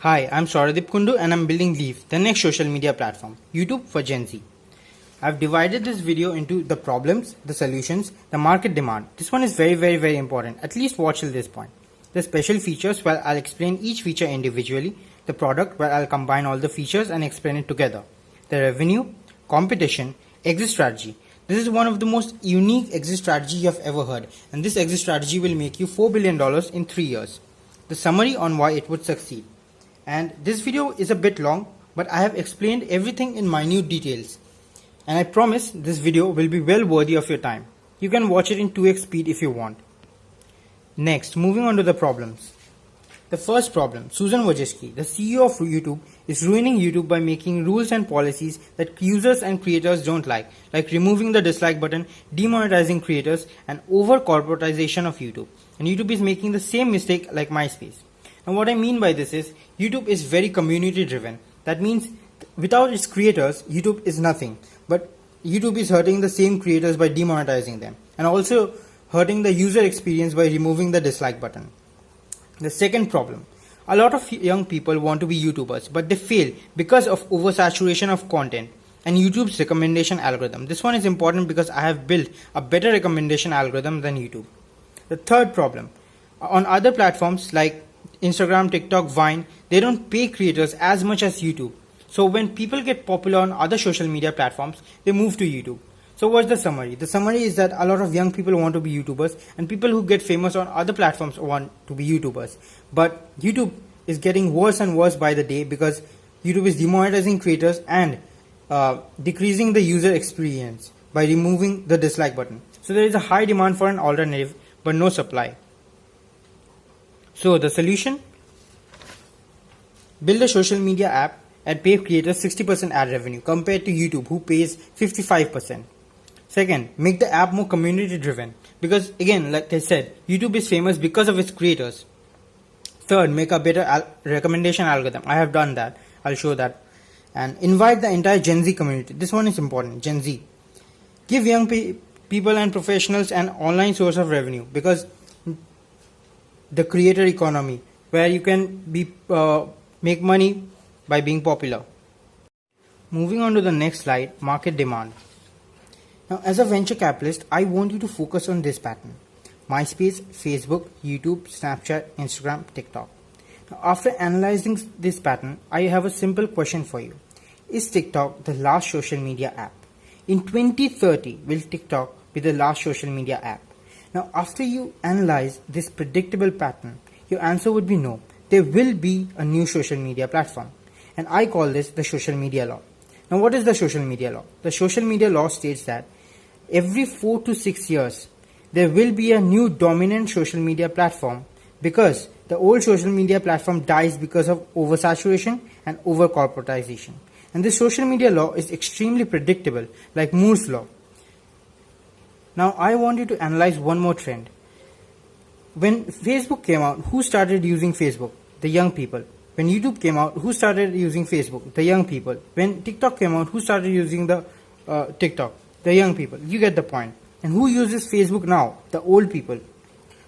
Hi, I'm Sauradip Kundu and I'm building Leaf, the next social media platform, YouTube for Gen Z. I've divided this video into the problems, the solutions, the market demand. This one is very important. At least watch till this point. The special features where I'll explain each feature individually. The product where I'll combine all the features and explain it together. The revenue, competition, exit strategy. This is one of the most unique exit strategy you have ever heard, and this exit strategy will make you $4 billion in 3 years. The summary on why it would succeed. And this video is a bit long, but I have explained everything in minute details. And I promise this video will be well worthy of your time. You can watch it in 2x speed if you want. Next, moving on to the problems. The first problem, Susan Wojcicki, the CEO of YouTube, is ruining YouTube by making rules and policies that users and creators don't like removing the dislike button, demonetizing creators, and over-corporatization of YouTube. And YouTube is making the same mistake like MySpace. And what I mean by this is, YouTube is very community driven. That means without its creators, YouTube is nothing. But YouTube is hurting the same creators by demonetizing them, and also hurting the user experience by removing the dislike button. The second problem, a lot of young people want to be YouTubers, but they fail because of oversaturation of content and YouTube's recommendation algorithm. This one is important because I have built a better recommendation algorithm than YouTube. The third problem, on other platforms like Instagram, TikTok, Vine, they don't pay creators as much as YouTube. So when people get popular on other social media platforms, they move to YouTube. So what's the summary? The summary is that a lot of young people want to be YouTubers, and people who get famous on other platforms want to be YouTubers. But YouTube is getting worse and worse by the day because YouTube is demonetizing creators and decreasing the user experience by removing the dislike button. So there is a high demand for an alternative, but no supply. So the solution? Build a social media app and pay creators 60% ad revenue compared to YouTube, who pays 55%. Second, make the app more community driven, because again, like I said, YouTube is famous because of its creators. Third, make a better recommendation algorithm. I have done that. I'll show that. And invite the entire Gen Z community. This one is important, Gen Z. Give young people and professionals an online source of revenue, because the creator economy, where you can make money by being popular. Moving on to the next slide, market demand. Now, as a venture capitalist, I want you to focus on this pattern: MySpace, Facebook, YouTube, Snapchat, Instagram, TikTok. Now, after analyzing this pattern, I have a simple question for you. Is TikTok the last social media app? In 2030, will TikTok be the last social media app? Now, after you analyze this predictable pattern, your answer would be no. There will be a new social media platform. And I call this the social media law. Now, what is the social media law? The social media law states that every 4 to 6 years, there will be a new dominant social media platform, because the old social media platform dies because of oversaturation and over-corporatization. And this social media law is extremely predictable, like Moore's law. Now, I want you to analyze one more trend. When Facebook came out, who started using Facebook? The young people. When YouTube came out, who started using Facebook? The young people. When TikTok came out, who started using the TikTok? The young people. You get the point. And who uses Facebook now? The old people.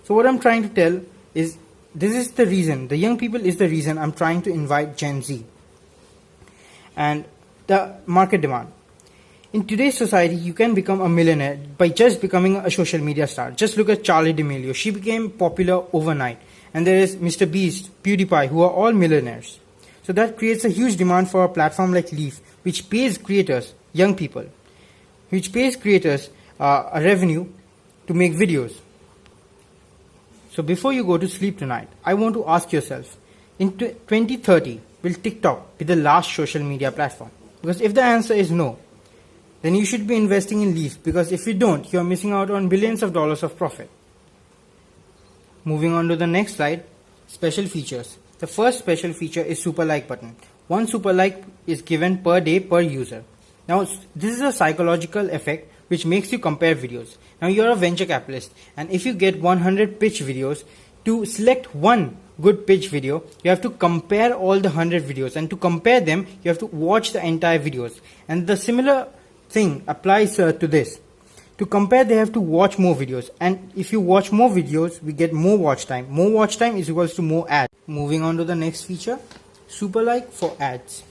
So what I'm trying to tell is, this is the reason. The young people is the reason I'm trying to invite Gen Z. And the market demand. In today's society, you can become a millionaire by just becoming a social media star. Just look at Charli D'Amelio. She became popular overnight. And there is Mr. Beast, PewDiePie, who are all millionaires. So that creates a huge demand for a platform like Leaf, which pays creators, young people, which pays creators a revenue to make videos. So before you go to sleep tonight, I want to ask yourself, in 2030, will TikTok be the last social media platform? Because if the answer is no, then you should be investing in Leaf, because if you don't, you are missing out on billions of dollars of profit. Moving on to the next slide, special features. The first special feature is super like button. One super like is given per day per user. Now, this is a psychological effect which makes you compare videos. Now, you're a venture capitalist, and if you get 100 pitch videos, to select one good pitch video, you have to compare all the 100 videos, and to compare them, you have to watch the entire videos. And the similar thing applies to this. To compare, they have to watch more videos, and if you watch more videos, we get more watch time. More watch time is equals to more ads. Moving on to the next feature, super like for ads.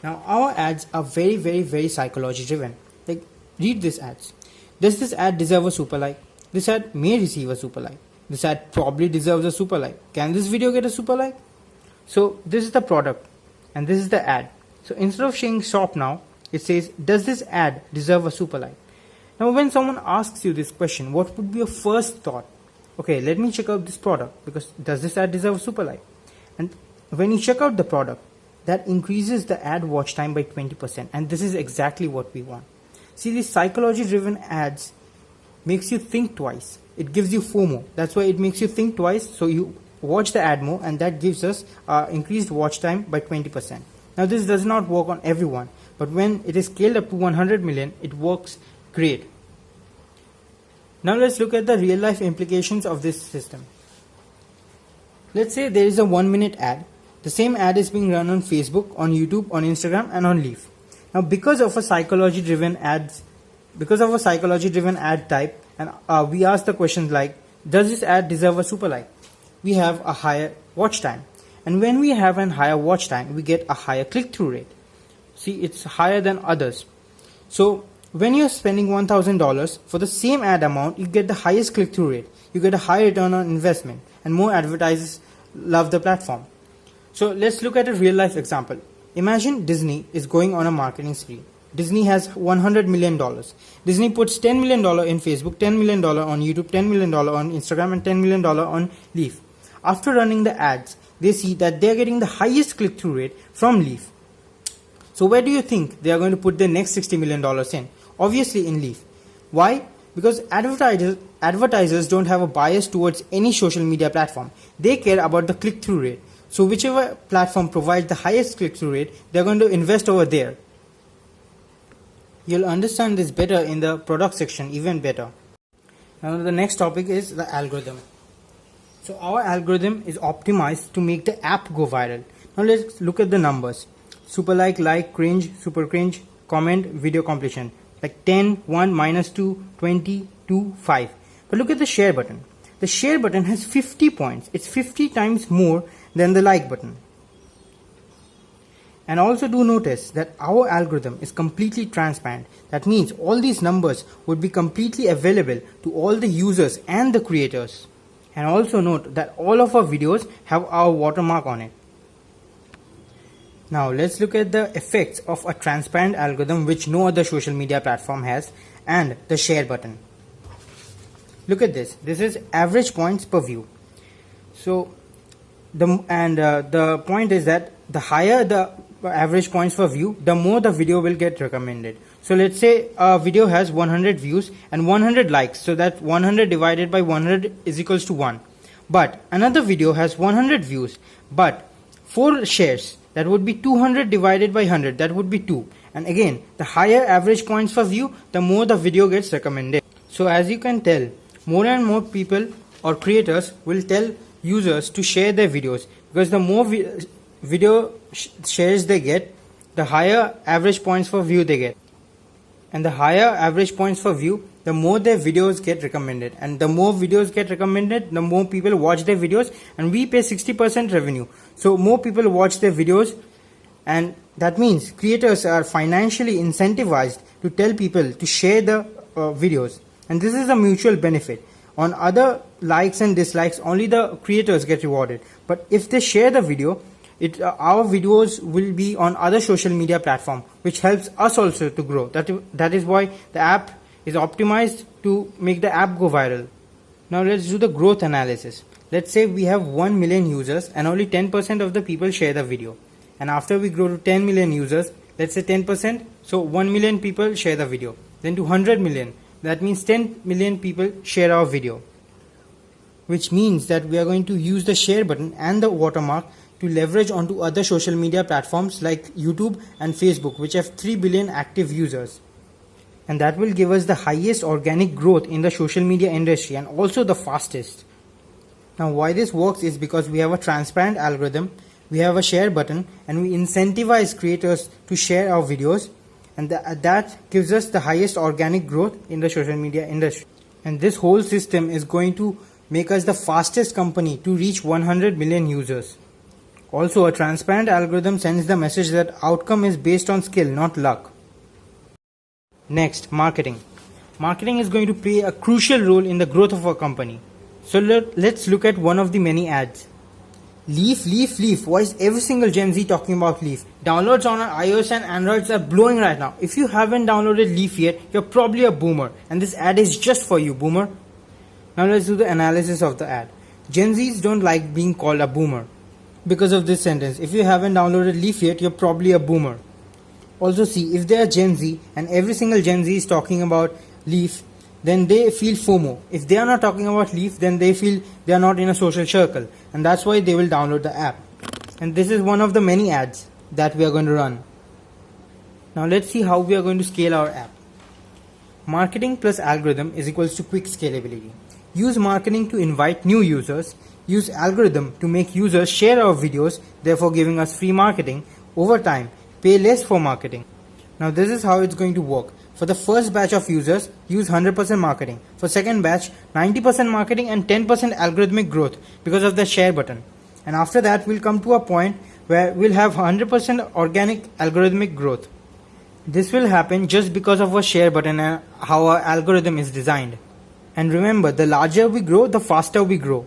Now our ads are very psychology driven. Like, read this ads. Does this ad deserve a super like? This ad may receive a super like. This ad probably deserves a super like. Can this video get a super like? So this is the product and this is the ad. So instead of saying shop now, it says, does this ad deserve a super like? Now when someone asks you this question, what would be your first thought? Okay, let me check out this product because does this ad deserve a super like? And when you check out the product, that increases the ad watch time by 20%, and this is exactly what we want. See, these psychology driven ads makes you think twice. It gives you FOMO. That's why it makes you think twice, so you watch the ad more, and that gives us increased watch time by 20%. Now this does not work on everyone, but when it is scaled up to 100 million, it works great. Now let's look at the real life implications of this system. Let's say there is a 1-minute ad. The same ad is being run on Facebook, on YouTube, on Instagram, and on Leaf. Now because of a psychology driven ad type, and we ask the questions like, does this ad deserve a super like? We have a higher watch time. And when we have a higher watch time, we get a higher click-through rate. See, it's higher than others. So when you're spending $1,000 for the same ad amount, you get the highest click-through rate. You get a high return on investment, and more advertisers love the platform. So let's look at a real life example. Imagine Disney is going on a marketing spree. Disney has $100 million. Disney puts $10 million in Facebook, $10 million on YouTube, $10 million on Instagram, and $10 million on Leaf. After running the ads, they see that they're getting the highest click-through rate from Leaf. So where do you think they are going to put their next $60 million in? Obviously in Leaf. Why? Because advertisers don't have a bias towards any social media platform. They care about the click-through rate. So whichever platform provides the highest click-through rate, they're going to invest over there. You'll understand this better in the product section, even better. Now the next topic is the algorithm. So our algorithm is optimized to make the app go viral. Now let's look at the numbers. Super like, cringe, super cringe, comment, video completion. Like 10, 1, -2, 20, 2, 5. But look at the share button. The share button has 50 points. It's 50 times more than the like button. And also do notice that our algorithm is completely transparent. That means all these numbers would be completely available to all the users and the creators. And also note that all of our videos have our watermark on it. Now let's look at the effects of a transparent algorithm which no other social media platform has, and the share button. Look at this. This is average points per view. So the point is that the higher the average points per view, the more the video will get recommended. So let's say a video has 100 views and 100 likes, so that 100 divided by 100 is equals to 1. But another video has 100 views but 4 shares, that would be 200 divided by 100, that would be 2. And again, the higher average points per view, the more the video gets recommended. So as you can tell, more and more people or creators will tell users to share their videos, because the more video shares they get, the higher average points per view they get. And the higher average points per view, the more their videos get recommended. And the more videos get recommended, the more people watch their videos, and we pay 60% revenue. So more people watch their videos, and that means creators are financially incentivized to tell people to share the videos. And this is a mutual benefit. On other likes and dislikes, only the creators get rewarded. But if they share the video, our videos will be on other social media platform, which helps us also to grow. That is why the app is optimized to make the app go viral. Now let's do the growth analysis. Let's say we have 1 million users and only 10% of the people share the video. And after we grow to 10 million users, let's say 10%, so 1 million people share the video. Then to 100 million, that means 10 million people share our video. Which means that we are going to use the share button and the watermark to leverage onto other social media platforms like YouTube and Facebook, which have 3 billion active users. And that will give us the highest organic growth in the social media industry, and also the fastest. Now why this works is because we have a transparent algorithm, we have a share button, and we incentivize creators to share our videos, and that gives us the highest organic growth in the social media industry. And this whole system is going to make us the fastest company to reach 100 million users. Also, a transparent algorithm sends the message that outcome is based on skill, not luck. Next, marketing. Marketing is going to play a crucial role in the growth of a company. So let's look at one of the many ads. Leaf, Leaf, Leaf. Why is every single Gen Z talking about Leaf? Downloads on iOS and Androids are blowing right now. If you haven't downloaded Leaf yet, you're probably a boomer. And this ad is just for you, boomer. Now let's do the analysis of the ad. Gen Zs don't like being called a boomer. Because of this sentence, if you haven't downloaded Leaf yet, you're probably a boomer. Also see, if they are Gen Z and every single Gen Z is talking about Leaf, then they feel FOMO. If they are not talking about Leaf, then they feel they are not in a social circle. And that's why they will download the app. And this is one of the many ads that we are going to run. Now let's see how we are going to scale our app. Marketing plus algorithm is equals to quick scalability. Use marketing to invite new users. Use algorithm to make users share our videos, therefore giving us free marketing. Over time, pay less for marketing. Now this is how it's going to work. For the first batch of users, use 100% marketing. For second batch, 90% marketing and 10% algorithmic growth because of the share button. And after that, we'll come to a point where we'll have 100% organic algorithmic growth. This will happen just because of our share button and how our algorithm is designed. And remember, the larger we grow, the faster we grow.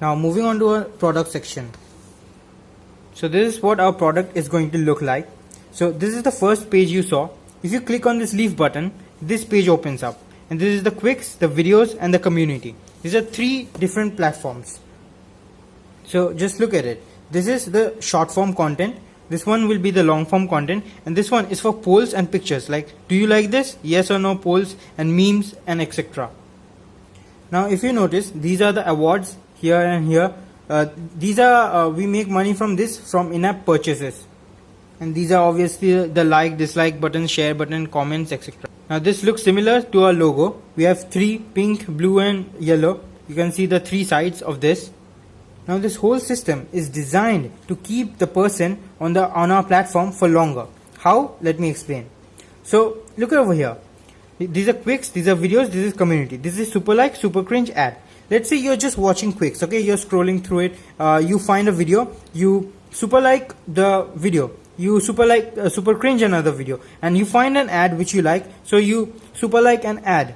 Now moving on to our product section. So this is what our product is going to look like. So this is the first page you saw. If you click on this Leaf button, this page opens up. And this is the Quicks, the videos and the community. These are three different platforms. So just look at it. This is the short form content. This one will be the long form content. And this one is for polls and pictures. Like, do you like this? Yes or no polls and memes and etc. Now if you notice, these are the awards here and here. These are we make money from this from in-app purchases, and these are obviously the like, dislike button, share button, comments, etc. Now this looks similar to our logo. We have three: pink, blue and yellow. You can see the three sides of this. Now this whole system is designed to keep the person on our platform for longer. How? Let me explain. So look over here. These are Quicks, these are videos, this is community. This is super like, super cringe ad. Let's say you're just watching Quicks, okay? You're scrolling through it. You find a video, you super like the video. You super like, super cringe another video. And you find an ad which you like, so you super like an ad.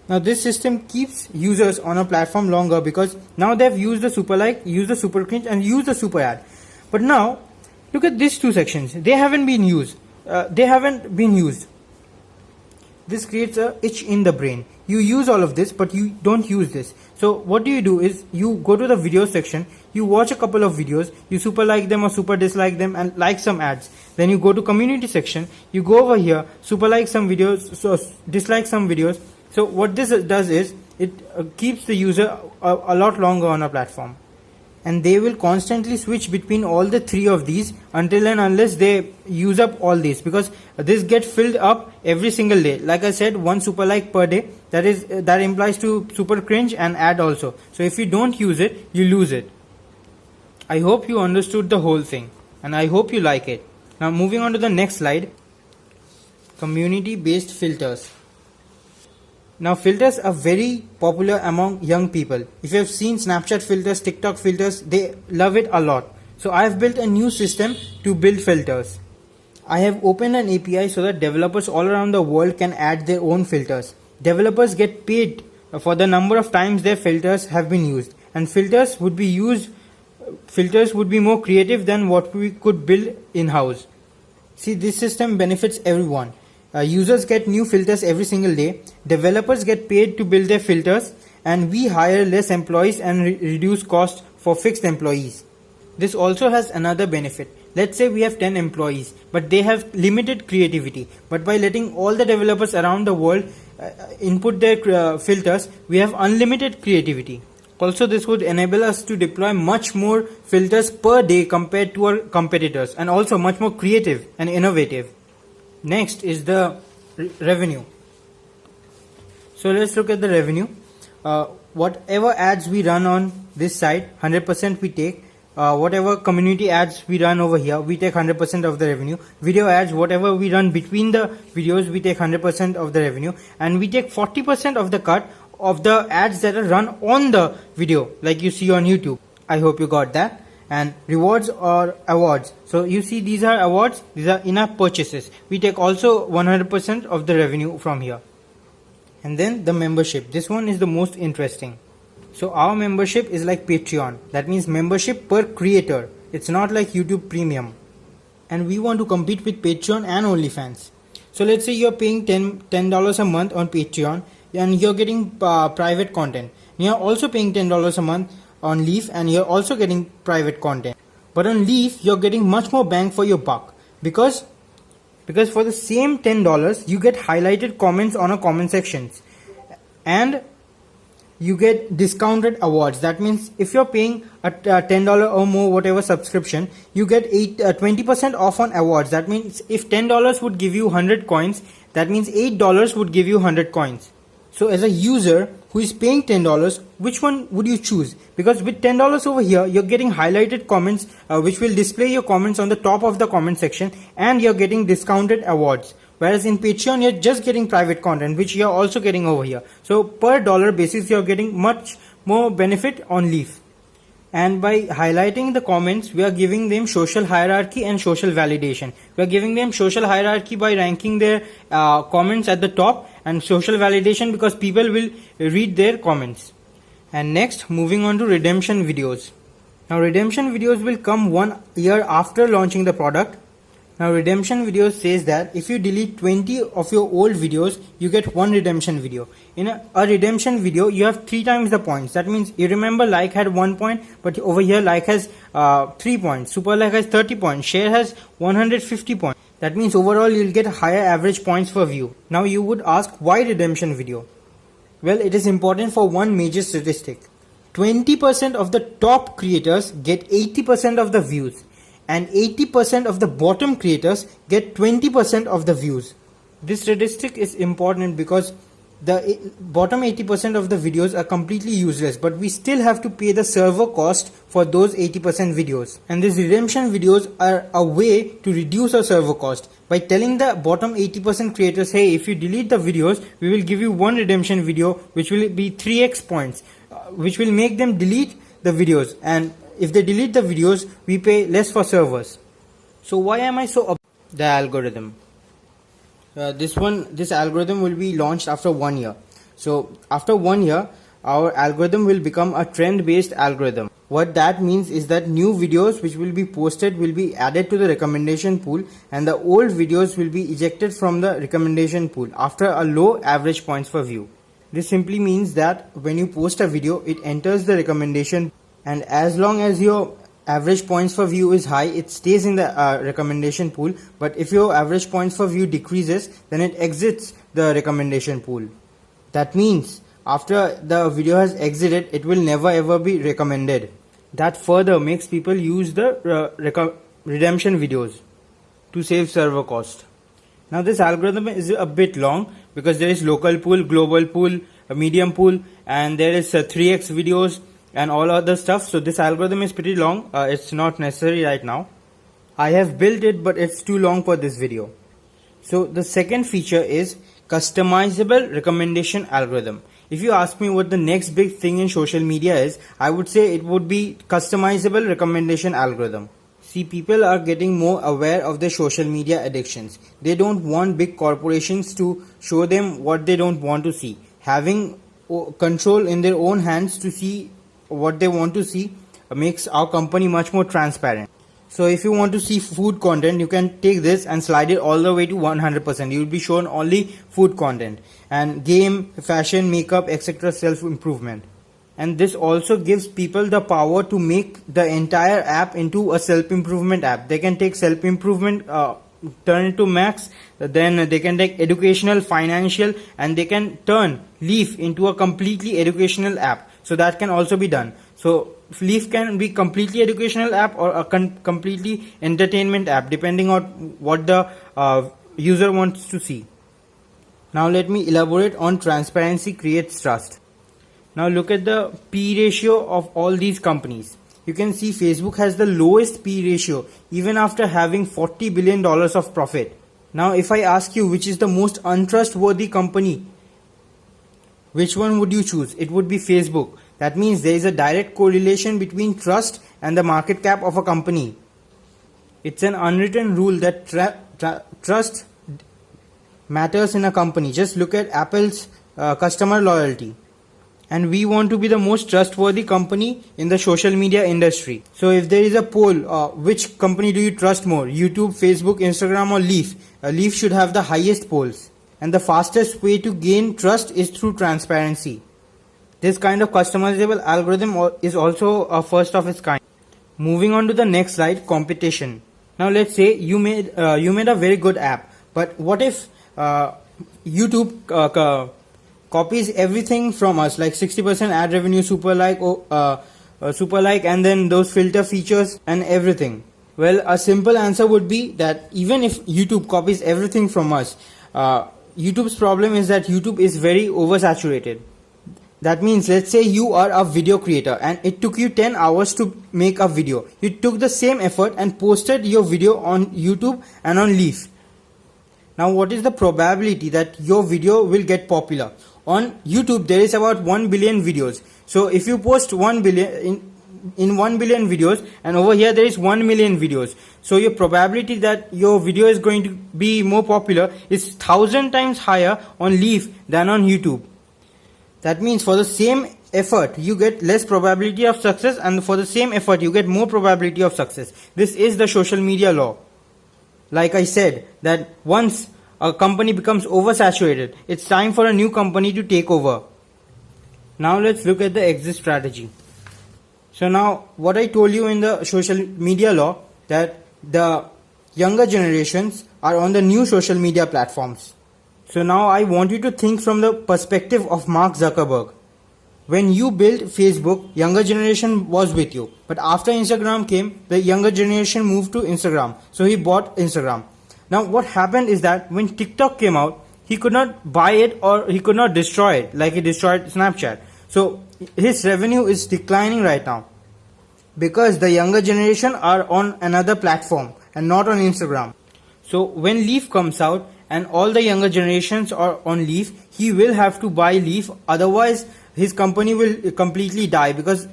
Now this system keeps users on a platform longer because now they've used the super like, used the super cringe and used the super ad. But now, look at these two sections. They haven't been used. This creates a itch in the brain. You use all of this, but you don't use this. So what do is you go to the video section, you watch a couple of videos, you super like them or super dislike them and like some ads. Then you go to community section, you go over here, super like some videos, so dislike some videos. So what this does is it keeps the user a lot longer on a platform. And they will constantly switch between all the three of these until and unless they use up all these, because this gets filled up every single day. Like I said, one super like per day, that implies to super cringe and ad also. So if you don't use it, you lose it. I hope you understood the whole thing and I hope you like it. Now moving on to the next slide. Community based filters. Now filters are very popular among young people. If you have seen Snapchat filters, TikTok filters, they love it a lot. So I have built a new system to build filters. I have opened an API so that developers all around the world can add their own filters. Developers get paid for the number of times their filters have been used. And filters would be more creative than what we could build in-house. See, this system benefits everyone. Users get new filters every single day, developers get paid to build their filters, and we hire less employees and reduce cost for fixed employees. This also has another benefit. Let's say we have 10 employees, but they have limited creativity. But by letting all the developers around the world input their filters, we have unlimited creativity. Also, this would enable us to deploy much more filters per day compared to our competitors, and also much more creative and innovative. Next is the revenue. So let's look at the revenue. Whatever ads we run on this side, 100% we take. Whatever community ads we run over here, we take 100% of the revenue. Video ads, whatever we run between the videos, we take 100% of the revenue. And we take 40% of the cut of the ads that are run on the video, like you see on YouTube. I hope you got that. And rewards or awards. So you see these are awards, these are in-app purchases. We take also 100% of the revenue from here. And then the membership. This one is the most interesting. So our membership is like Patreon. That means membership per creator. It's not like YouTube Premium. And we want to compete with Patreon and OnlyFans. So let's say you're paying $10 a month on Patreon and you're getting private content. You're also paying $10 a month on Leaf and you're also getting private content. But on Leaf, you're getting much more bang for your buck. Because for the same $10, you get highlighted comments on a comment sections. And you get discounted awards. That means if you're paying a $10 or more whatever subscription, you get 20% off on awards. That means if $10 would give you 100 coins, that means $8 would give you 100 coins. So as a user who is paying $10, which one would you choose? Because with $10 over here, you're getting highlighted comments which will display your comments on the top of the comment section, and you're getting discounted awards. Whereas in Patreon, you're just getting private content, which you're also getting over here. So per dollar basis, you're getting much more benefit on Leaf. And by highlighting the comments, we are giving them social hierarchy and social validation. We are giving them social hierarchy by ranking their comments at the top, and social validation because people will read their comments. And next, moving on to redemption videos. Now redemption videos will come 1 year after launching the product. Now redemption videos says that if you delete 20 of your old videos, you get 1 redemption video. In a redemption video, you have 3 times the points. That means you remember like had 1 point, but over here like has 3 points. Super like has 30 points. Share has 150 points. That means overall you'll get higher average points per view. Now you would ask, why redemption video? Well, it is important for one major statistic. 20% of the top creators get 80% of the views, and 80% of the bottom creators get 20% of the views. This statistic is important because the bottom 80% of the videos are completely useless, but we still have to pay the server cost for those 80% videos. And these redemption videos are a way to reduce our server cost by telling the bottom 80% creators, hey, if you delete the videos, we will give you 1 redemption video which will be 3x points, which will make them delete the videos. And if they delete the videos, we pay less for servers. So why am I so about the algorithm? This algorithm will be launched after 1 year. So after 1 year, our algorithm will become a trend-based algorithm. What that means is that new videos which will be posted will be added to the recommendation pool, and the old videos will be ejected from the recommendation pool after a low average points per view. This simply means that when you post a video, it enters the recommendation, and as long as your average points per view is high, it stays in the recommendation pool. But if your average points per view decreases, then it exits the recommendation pool. That means after the video has exited, it will never ever be recommended. That further makes people use the redemption videos to save server cost. Now this algorithm is a bit long because there is local pool, global pool, a medium pool, and there is 3x videos and all other stuff. So this algorithm is pretty long. It's not necessary right now. I have built it, but it's too long for this video. So the second feature is customizable recommendation algorithm. If you ask me what the next big thing in social media is, I would say it would be customizable recommendation algorithm. See, people are getting more aware of their social media addictions. They don't want big corporations to show them what they don't want to see. Having control in their own hands to see what they want to see makes our company much more transparent. So if you want to see food content, you can take this and slide it all the way to 100%. You will be shown only food content, and game, fashion, makeup, etc. self-improvement. And this also gives people the power to make the entire app into a self-improvement app. They can take self-improvement, turn it to max, then they can take educational, financial, and they can turn Leaf into a completely educational app. So that can also be done. So Leaf can be completely educational app or a completely entertainment app, depending on what the user wants to see. Now let me elaborate on transparency creates trust. Now look at the P ratio of all these companies. You can see Facebook has the lowest P ratio even after having $40 billion of profit. Now if I ask you which is the most untrustworthy company, which one would you choose? It would be Facebook. That means there is a direct correlation between trust and the market cap of a company. It's an unwritten rule that trust matters in a company. Just look at Apple's customer loyalty. And we want to be the most trustworthy company in the social media industry. So if there is a poll, which company do you trust more? YouTube, Facebook, Instagram or Leaf? Leaf should have the highest polls. And the fastest way to gain trust is through transparency. This kind of customizable algorithm is also a first of its kind. Moving on to the next slide, competition. Now let's say you made a very good app, but what if YouTube copies everything from us, like 60% ad revenue, super like, and then those filter features and everything? Well, a simple answer would be that even if YouTube copies everything from us, YouTube's problem is that YouTube is very oversaturated. That means, let's say you are a video creator and it took you 10 hours to make a video. You took the same effort and posted your video on YouTube and on Leaf. Now what is the probability that your video will get popular? On YouTube there is about 1 billion videos. So if you post 1 billion in 1 billion videos, and over here there is 1 million videos, so your probability that your video is going to be more popular is 1,000 times higher on Leaf than on YouTube. That means for the same effort you get less probability of success, and for the same effort you get more probability of success. This is the social media law. Like I said, that once a company becomes oversaturated, it's time for a new company to take over. Now let's look at the exit strategy. So now what I told you in the social media law, that the younger generations are on the new social media platforms. So now I want you to think from the perspective of Mark Zuckerberg. When you built Facebook, younger generation was with you. But after Instagram came, the younger generation moved to Instagram. So he bought Instagram. Now what happened is that when TikTok came out, he could not buy it or he could not destroy it like he destroyed Snapchat. So his revenue is declining right now because the younger generation are on another platform and not on Instagram. So when Leaf comes out and all the younger generations are on Leaf, he will have to buy Leaf, otherwise his company will completely die, because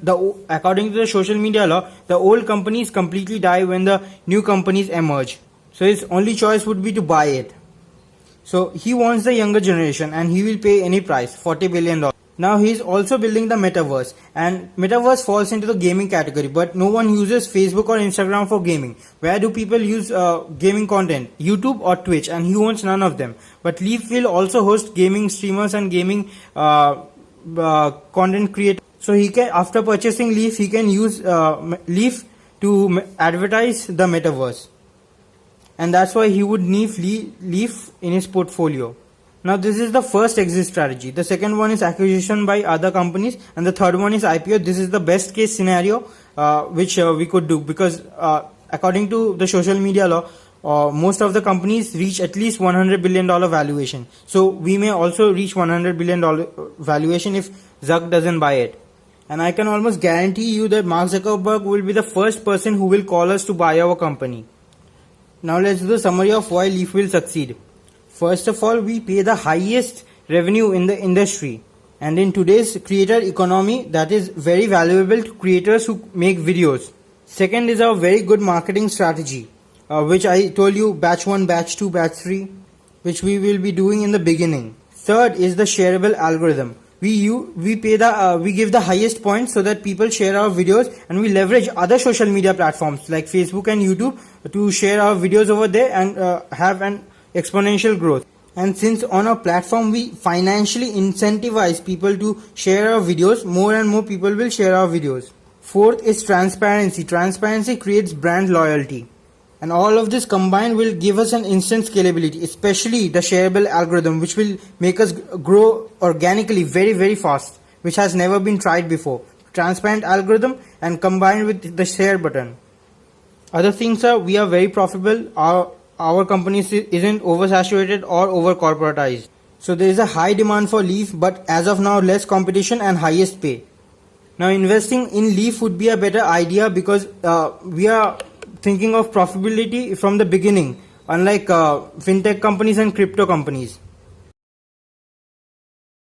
according to the social media law, the old companies completely die when the new companies emerge. So his only choice would be to buy it. So he wants the younger generation and he will pay any price, $40 billion. Now he is also building the metaverse, and metaverse falls into the gaming category, but no one uses Facebook or Instagram for gaming. Where do people use gaming content? YouTube or Twitch, and he owns none of them. But Leaf will also host gaming streamers and gaming content creators. So he can, after purchasing Leaf, he can use Leaf to advertise the metaverse. And that's why he would need Leaf in his portfolio. Now this is the first exit strategy. The second one is acquisition by other companies, and the third one is IPO. This is the best case scenario which we could do, because according to the social media law, most of the companies reach at least $100 billion valuation. So we may also reach $100 billion valuation if Zuck doesn't buy it. And I can almost guarantee you that Mark Zuckerberg will be the first person who will call us to buy our company. Now let's do the summary of why Leaf will succeed. First of all, we pay the highest revenue in the industry, and in today's creator economy, that is very valuable to creators who make videos. Second is our very good marketing strategy, which I told you, batch 1, batch 2, batch 3, which we will be doing in the beginning. Third is the shareable algorithm. We give the highest points so that people share our videos, and we leverage other social media platforms like Facebook and YouTube to share our videos over there and have an exponential growth. And since on our platform we financially incentivize people to share our videos, more and more people will share our videos. Fourth is transparency. Transparency creates brand loyalty. And all of this combined will give us an instant scalability, especially the shareable algorithm, which will make us grow organically very, very fast, which has never been tried before. Transparent algorithm and combined with the share button. Other things are, we are very profitable. Our company isn't oversaturated or over corporatized. So there is a high demand for Leaf, but as of now less competition and highest pay. Now investing in Leaf would be a better idea, because we are thinking of profitability from the beginning, unlike fintech companies and crypto companies.